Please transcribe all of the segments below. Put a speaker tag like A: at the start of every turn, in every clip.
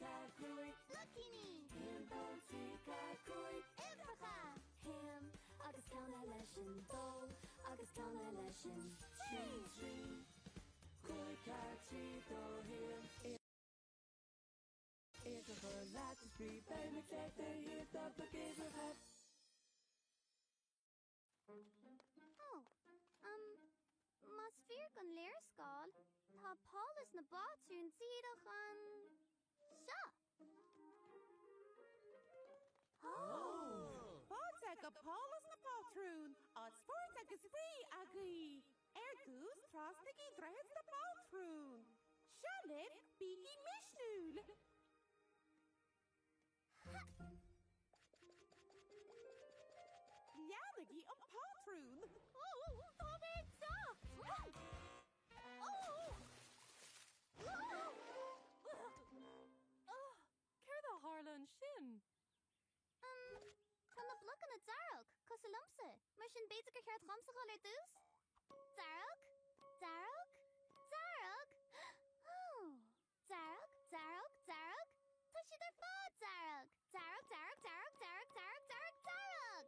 A: cruig.
B: Lucky me!
A: Him bounty cruig.
B: Ifracha!
A: Him agus canna leishin dó agus canna leishin trí. Cruig trí dó him. It's a whole lot to speak, baby, make the hit of the game of hat.
B: Oh, mas vir gan leerschool. Tá Paulus na batrún zíadach an... Seo!
C: Oh! Fáte go Paulus na batrún, as fórt agus frí agaí. Ergus trasnagí dreid na batrún. Shalib bígí mishnúl. Lianagi an patrún.
B: Oh, tá big sa!
D: Céir the Harlan sin?
B: Tá na blocan na darog, cos a lumsa. Mar sin beidir go cheart chamsa gáil dús? Darog? Darog? Darog? Oh, darog, darog, darog. Tá si ar fád, darog. Darog, darog, darog, darog, darog, darog, darog.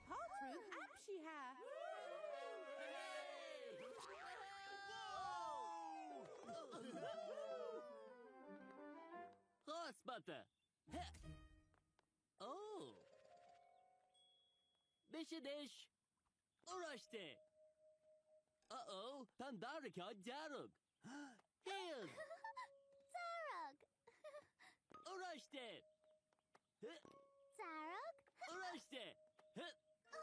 C: Patrún amshiha.
E: Rasbata. Oh. Bishadish. Urashte. Uh-oh. Tandarika Darug. Healed.
B: Darog.
E: Urashte.
B: Darog.
E: Urashte.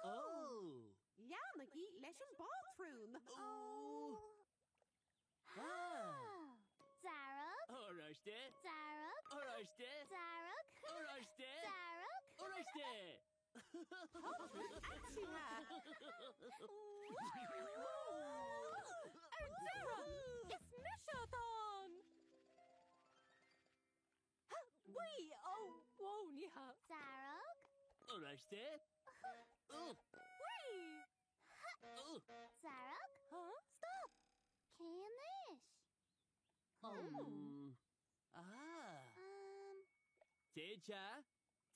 E: Oh.
C: Lianagi leis an batrún.
E: Oh. Ah.
B: Darog.
E: Urashte.
B: Darog.
E: Urashte.
B: Darog.
E: Urashte.
B: Darog.
E: Urashte.
C: Amshiha.
D: Is Mishathon! Wee! Oh, whoa, niha.
B: Darog.
E: Urashte. Oh.
D: Wee!
E: Oh.
B: Darog.
D: Huh?
B: Stop. Canish.
E: Ah. Teacher.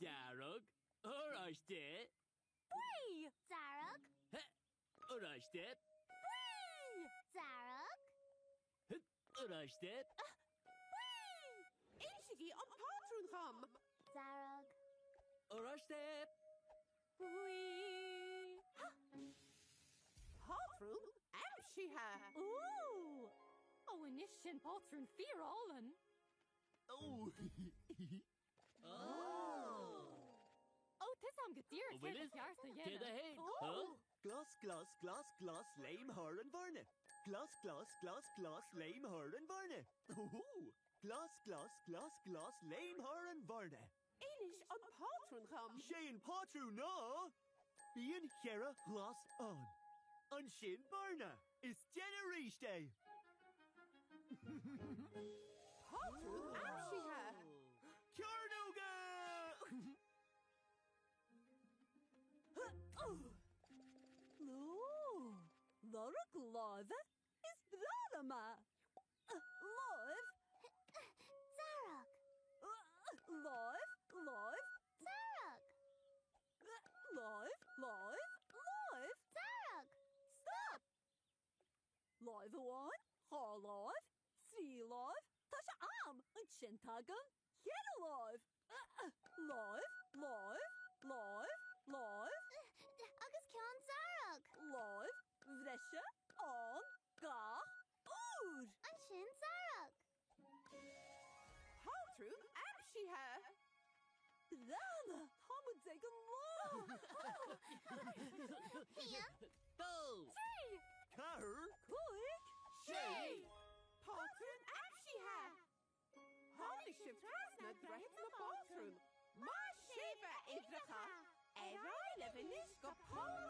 E: Darug. Urashte.
D: Wee!
B: Darog.
E: Urashte.
D: Wee!
B: Darog.
E: Urashte.
C: Inshigi an patrún chum.
B: Darog.
E: Urashte.
D: Wee!
C: Patrún amshiha.
D: Ooh! Oh, and is sin patrún fear allen.
E: Oh.
D: Oh, tis am gedeer
E: Oh, will it? Get ahead. Huh?
F: Glas, glas, glas, glas, lame her and varne. Glas, glas, glas, glas, lame her and varne. Ooh. Glas, glas, glas, glas, lame her and varne.
C: Inish an patrún chum.
F: Shane Potru na. Being Hera glas on. On Shin Barna. Is Generation Day.
C: Patrún amshiha.
F: Carnuga!
G: Ooh, Laura Glove is Bralama. Live,
B: Darog.
G: live, live,
B: Darog.
G: live, live, live.
B: Darog.
G: Stop. Live one, har live, three live, tasha am, and shintagan, get alive. Live, live, live, live,
B: Agus ceann Darog.
G: live, vresha, on, ga, oor.
B: An sin Darog.
C: Patrún amshiha.
G: Rana, Hamud Zegan
B: Him.
E: Go.
F: Car.
G: Quick!
C: Shay. Patrún amshiha. Holy ship trasna dreid na batrún. Ma shiva idracha. Era levenish go Paulus